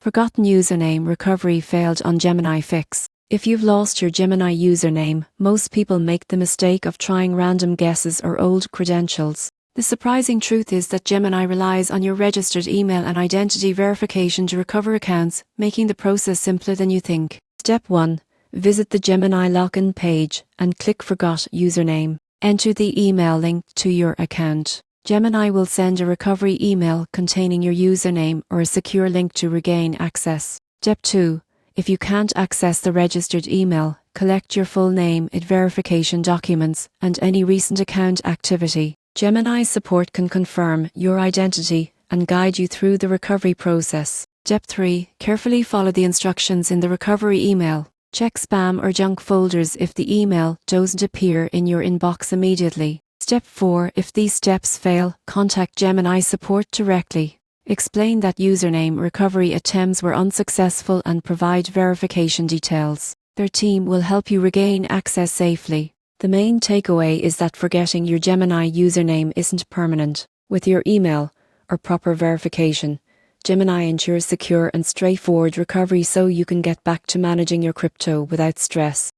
Forgotten username recovery failed on Gemini Fix. If you've lost your Gemini username, most people make the mistake of trying random guesses or old credentials. The surprising truth is that Gemini relies on your registered email and identity verification to recover accounts, making the process simpler than you think. Step 1. Visit the Gemini login page and click Forgot Username. Enter the email link to your account. Gemini will send a recovery email containing your username or a secure link to regain access. Step 2. If you can't access the registered email, collect your full name, verification documents, and any recent account activity. Gemini support can confirm your identity and guide you through the recovery process. Step 3. Carefully follow the instructions in the recovery email. Check spam or junk folders if the email doesn't appear in your inbox immediately. Step 4. If these steps fail, contact Gemini support directly. Explain that username recovery attempts were unsuccessful and provide verification details. Their team will help you regain access safely. The main takeaway is that forgetting your Gemini username isn't permanent. With your email or proper verification, Gemini ensures secure and straightforward recovery so you can get back to managing your crypto without stress.